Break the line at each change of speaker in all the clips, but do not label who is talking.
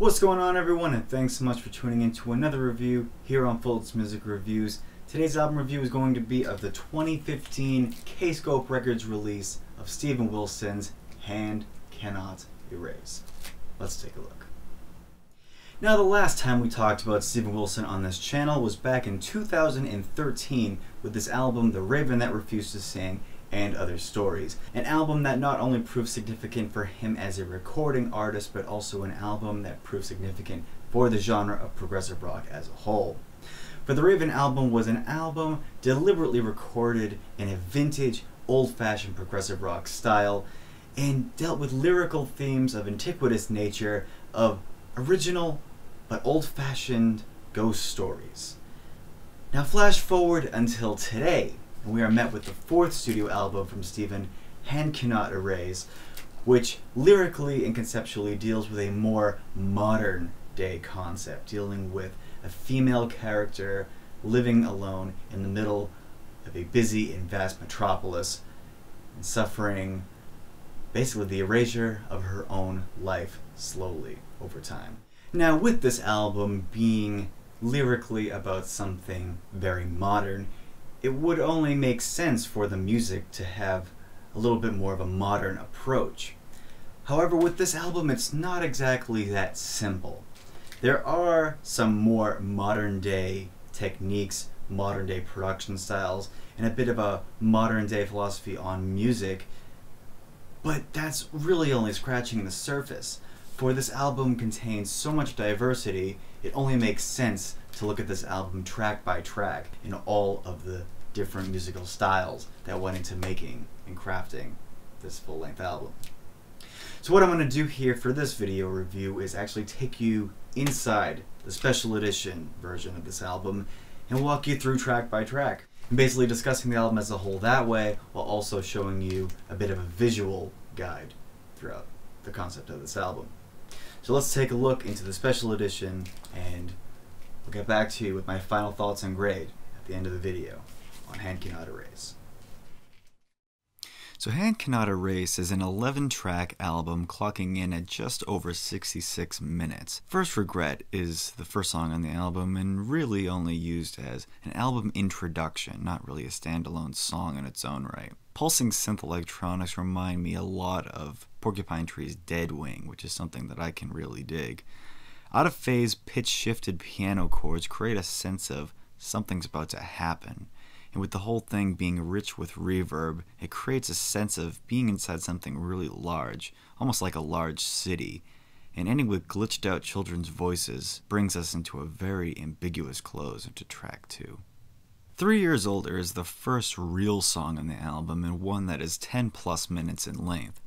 What's going on, everyone, and thanks so much for tuning in to another review here on Fultz Music Reviews. Today's album review is going to be of the 2015 K-Scope Records release of Steven Wilson's Hand.Cannot.Erase. Let's take a look. Now, the last time we talked about Steven Wilson on this channel was back in 2013 with this album, The Raven That Refused to Sing and Other Stories. An album that not only proved significant for him as a recording artist, but also an album that proved significant for the genre of progressive rock as a whole. For the Raven album was an album deliberately recorded in a vintage, old-fashioned progressive rock style and dealt with lyrical themes of antiquitous nature, of original but old-fashioned ghost stories. Now flash forward until today, and we are met with the fourth studio album from Steven, Hand.Cannot.Erase, which lyrically and conceptually deals with a more modern day concept, dealing with a female character living alone in the middle of a busy and vast metropolis and suffering basically the erasure of her own life slowly over time. Now, with this album being lyrically about something very modern, it would only make sense for the music to have a little bit more of a modern approach. However, with this album, it's not exactly that simple. There are some more modern day techniques, modern day production styles, and a bit of a modern day philosophy on music, but that's really only scratching the surface. For this album contains so much diversity, it only makes sense to look at this album track by track in all of the different musical styles that went into making and crafting this full-length album. So what I'm going to do here for this video review is actually take you inside the special edition version of this album and walk you through track by track, and basically discussing the album as a whole that way, while also showing you a bit of a visual guide throughout the concept of this album. So let's take a look into the special edition, and we'll get back to you with my final thoughts and grade at the end of the video on Hand.Cannot.Erase. So Hand.Cannot.Erase is an 11-track album clocking in at just over 66 minutes. First Regret is the first song on the album, and really only used as an album introduction, not really a standalone song in its own right. Pulsing synth electronics remind me a lot of Porcupine Tree's Dead Wing, which is something that I can really dig. Out of phase, pitch-shifted piano chords create a sense of something's about to happen. And with the whole thing being rich with reverb, it creates a sense of being inside something really large, almost like a large city. And ending with glitched out children's voices brings us into a very ambiguous close into track 2. 3 Years Older is the first real song on the album, and one that is 10+ minutes in length.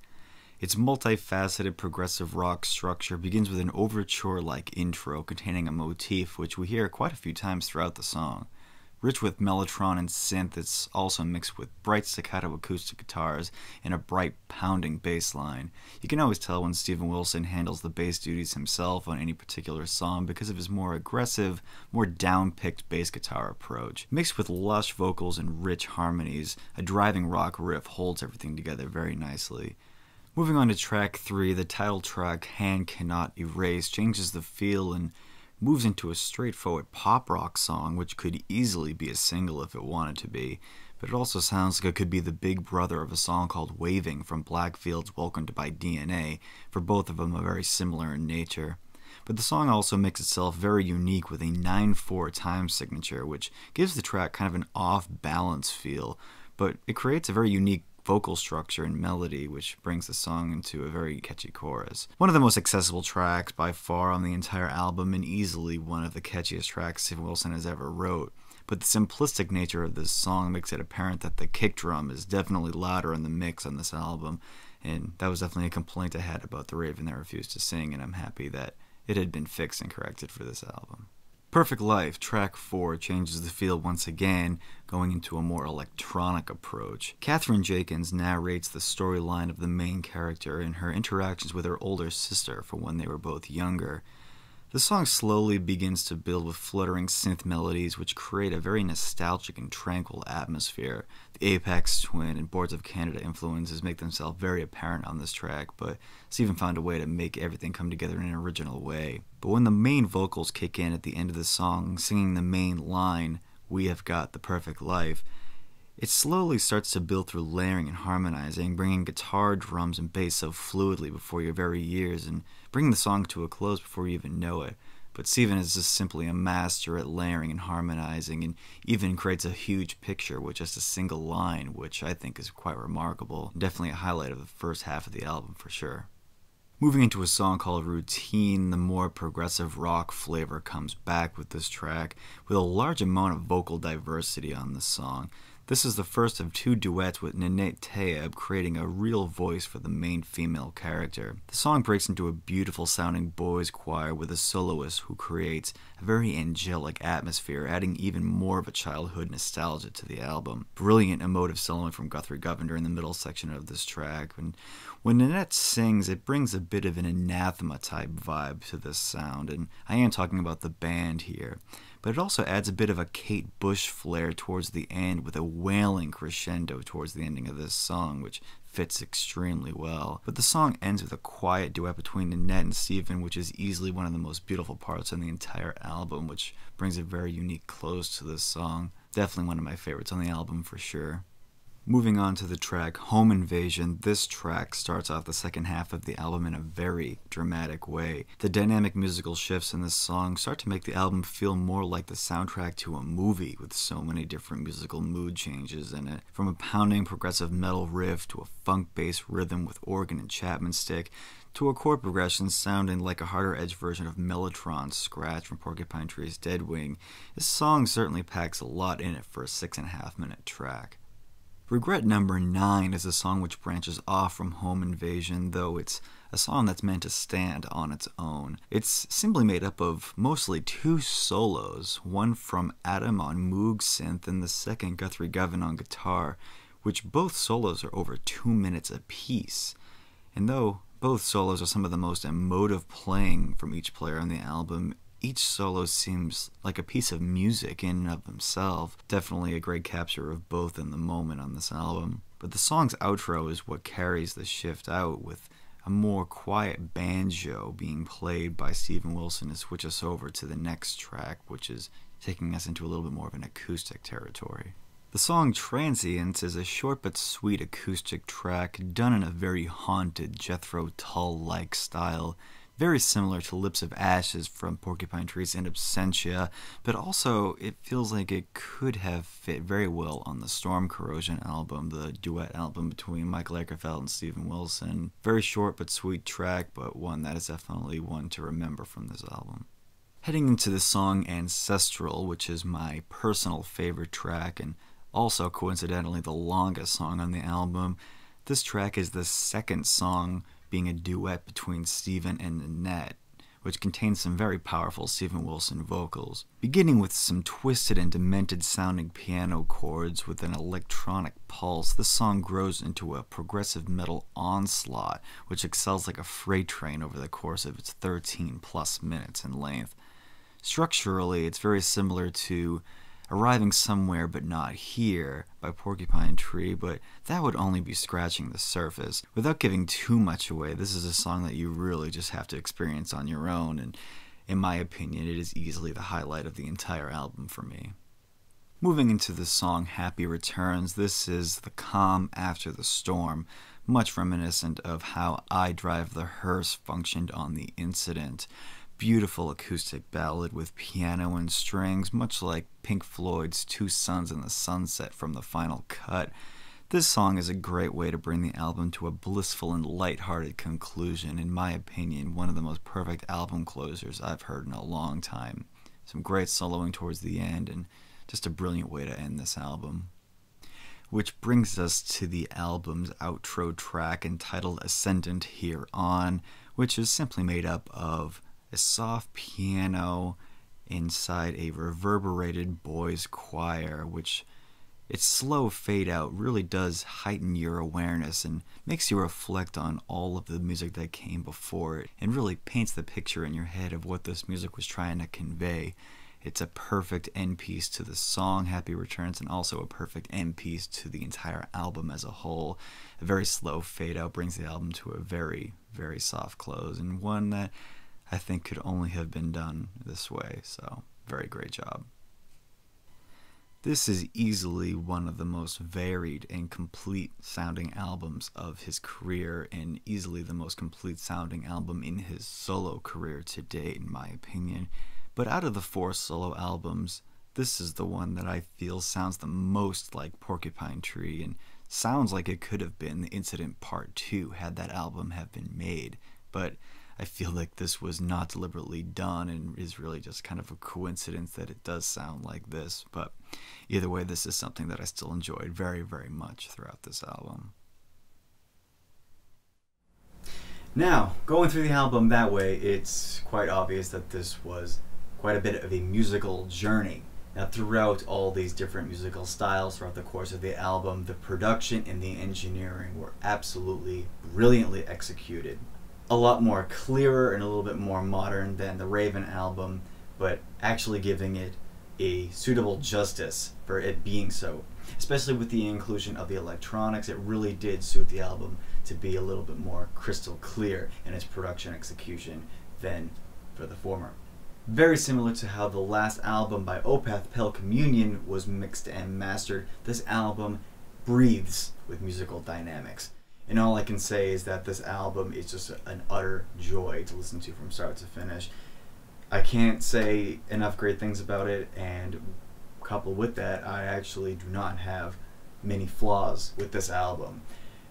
Its multifaceted progressive rock structure begins with an overture-like intro containing a motif which we hear quite a few times throughout the song. Rich with mellotron and synth, it's also mixed with bright staccato acoustic guitars and a bright pounding bass line. You can always tell when Steven Wilson handles the bass duties himself on any particular song because of his more aggressive, more down-picked bass guitar approach. Mixed with lush vocals and rich harmonies, a driving rock riff holds everything together very nicely. Moving on to track 3, the title track Hand.Cannot.Erase changes the feel and moves into a straightforward pop rock song, which could easily be a single if it wanted to be, but it also sounds like it could be the big brother of a song called Waving from Blackfield's Welcome to My DNA, for both of them are very similar in nature. But the song also makes itself very unique with a 9/4 time signature, which gives the track kind of an off-balance feel, but it creates a very unique vocal structure and melody, which brings the song into a very catchy chorus. One of the most accessible tracks by far on the entire album, and easily one of the catchiest tracks Steven Wilson has ever wrote. But the simplistic nature of this song makes it apparent that the kick drum is definitely louder in the mix on this album, and that was definitely a complaint I had about The Raven That Refused to Sing, and I'm happy that it had been fixed and corrected for this album. Perfect Life, track 4, changes the feel once again, going into a more electronic approach. Katherine Jenkins narrates the storyline of the main character and her interactions with her older sister from when they were both younger. The song slowly begins to build with fluttering synth melodies which create a very nostalgic and tranquil atmosphere. The Aphex Twin and Boards of Canada influences make themselves very apparent on this track, but Steven found a way to make everything come together in an original way. But when the main vocals kick in at the end of the song, singing the main line, "We have got the perfect life," it slowly starts to build through layering and harmonizing, bringing guitar, drums, and bass so fluidly before your very ears and bringing the song to a close before you even know it. But Steven is just simply a master at layering and harmonizing, and even creates a huge picture with just a single line, which I think is quite remarkable. Definitely a highlight of the first half of the album for sure. Moving into a song called Routine, the more progressive rock flavor comes back with this track, with a large amount of vocal diversity on this song. This is the first of two duets with Nanette Tayeb creating a real voice for the main female character. The song breaks into a beautiful sounding boys choir with a soloist who creates a very angelic atmosphere, adding even more of a childhood nostalgia to the album. Brilliant emotive soloing from Guthrie Govan in the middle section of this track. And when Nanette sings, it brings a bit of an anathema type vibe to this sound, and I am talking about the band here. But it also adds a bit of a Kate Bush flair towards the end with a wailing crescendo towards the ending of this song, which fits extremely well. But the song ends with a quiet duet between Nanette and Steven, which is easily one of the most beautiful parts on the entire album, which brings a very unique close to this song. Definitely one of my favorites on the album for sure. Moving on to the track Home Invasion, this track starts off the second half of the album in a very dramatic way. The dynamic musical shifts in this song start to make the album feel more like the soundtrack to a movie, with so many different musical mood changes in it. From a pounding progressive metal riff to a funk-based rhythm with organ and Chapman stick, to a chord progression sounding like a harder edge version of Mellotron's Scratch from Porcupine Tree's Dead Wing. This song certainly packs a lot in it for a 6.5 minute track. Regret Number 9 is a song which branches off from Home Invasion, though it's a song that's meant to stand on its own. It's simply made up of mostly two solos, one from Adam on Moog synth and the second Guthrie Govan on guitar, which both solos are over 2 minutes apiece. And though both solos are some of the most emotive playing from each player on the album, each solo seems like a piece of music in and of themselves. Definitely a great capture of both in the moment on this album. But the song's outro is what carries the shift out, with a more quiet banjo being played by Steven Wilson to switch us over to the next track, which is taking us into a little bit more of an acoustic territory. The song Transients is a short but sweet acoustic track done in a very haunted Jethro Tull-like style, very similar to Lips of Ashes from Porcupine Tree's In Absentia, but also it feels like it could have fit very well on the Storm Corrosion album, the duet album between Michael Eickerfeld and Steven Wilson. Very short but sweet track, but one that is definitely one to remember from this album. Heading into the song Ancestral, which is my personal favorite track and also coincidentally the longest song on the album, this track is the second song being a duet between Steven and Nanette, which contains some very powerful Steven Wilson vocals. Beginning with some twisted and demented sounding piano chords with an electronic pulse, this song grows into a progressive metal onslaught, which excels like a freight train over the course of its 13 plus minutes in length. Structurally, it's very similar to Arriving Somewhere But Not Here by Porcupine Tree, but that would only be scratching the surface. Without giving too much away, this is a song that you really just have to experience on your own, and in my opinion, it is easily the highlight of the entire album for me. Moving into the song Happy Returns, this is the calm after the storm, much reminiscent of how I Drive the Hearse functioned on The Incident. Beautiful acoustic ballad with piano and strings, much like Pink Floyd's Two Suns in the Sunset from the Final Cut. This song is a great way to bring the album to a blissful and lighthearted conclusion. In my opinion, one of the most perfect album closers I've heard in a long time. Some great soloing towards the end, and just a brilliant way to end this album. Which brings us to the album's outro track entitled Ascendant Here On, which is simply made up of a soft piano inside a reverberated boys choir, which Its slow fade out really does heighten your awareness and makes you reflect on all of the music that came before it, and really paints the picture in your head of what this music was trying to convey. It's a perfect end piece to the song Happy Returns, and also a perfect end piece to the entire album as a whole. A very slow fade out brings the album to a very, very soft close, and one that I think could only have been done this way, so very great job. This is easily one of the most varied and complete sounding albums of his career, and easily the most complete sounding album in his solo career to date, in my opinion. But out of the 4 solo albums, this is the one that I feel sounds the most like Porcupine Tree, and sounds like it could have been The Incident Part 2 had that album have been made. But I feel like this was not deliberately done, and is really just kind of a coincidence that it does sound like this. But either way, this is something that I still enjoyed very, very much throughout this album. Now, going through the album that way, it's quite obvious that this was quite a bit of a musical journey. Now, throughout all these different musical styles throughout the course of the album, the production and the engineering were absolutely brilliantly executed. A lot more clearer and a little bit more modern than the Raven album, but actually giving it a suitable justice for it being so. Especially with the inclusion of the electronics, it really did suit the album to be a little bit more crystal clear in its production execution than for the former. Very similar to how the last album by Opeth, Pale Communion, was mixed and mastered, this album breathes with musical dynamics. And all I can say is that this album is just an utter joy to listen to from start to finish. I can't say enough great things about it, and coupled with that, I actually do not have many flaws with this album.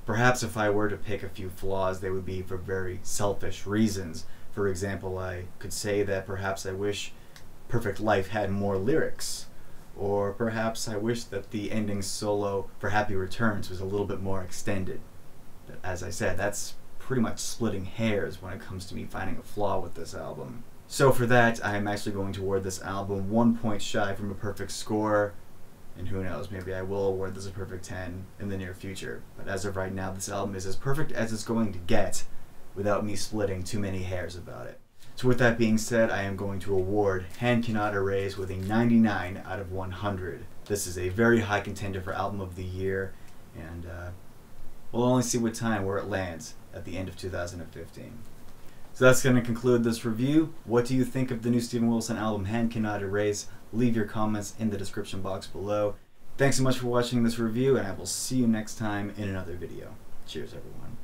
Perhaps if I were to pick a few flaws, they would be for very selfish reasons. For example, I could say that perhaps I wish Perfect Life had more lyrics. Or perhaps I wish that the ending solo for Happy Returns was a little bit more extended. But as I said, that's pretty much splitting hairs when it comes to me finding a flaw with this album. So for that, I am actually going to award this album 1 point shy from a perfect score. And who knows, maybe I will award this a perfect 10 in the near future. But as of right now, this album is as perfect as it's going to get without me splitting too many hairs about it. So with that being said, I am going to award Hand.Cannot.Erase with a 99 out of 100. This is a very high contender for Album of the Year, and we'll only see with time where it lands at the end of 2015. So that's going to conclude this review. What do you think of the new Steven Wilson album, Hand.Cannot.Erase? Leave your comments in the description box below. Thanks so much for watching this review, and I will see you next time in another video. Cheers, everyone.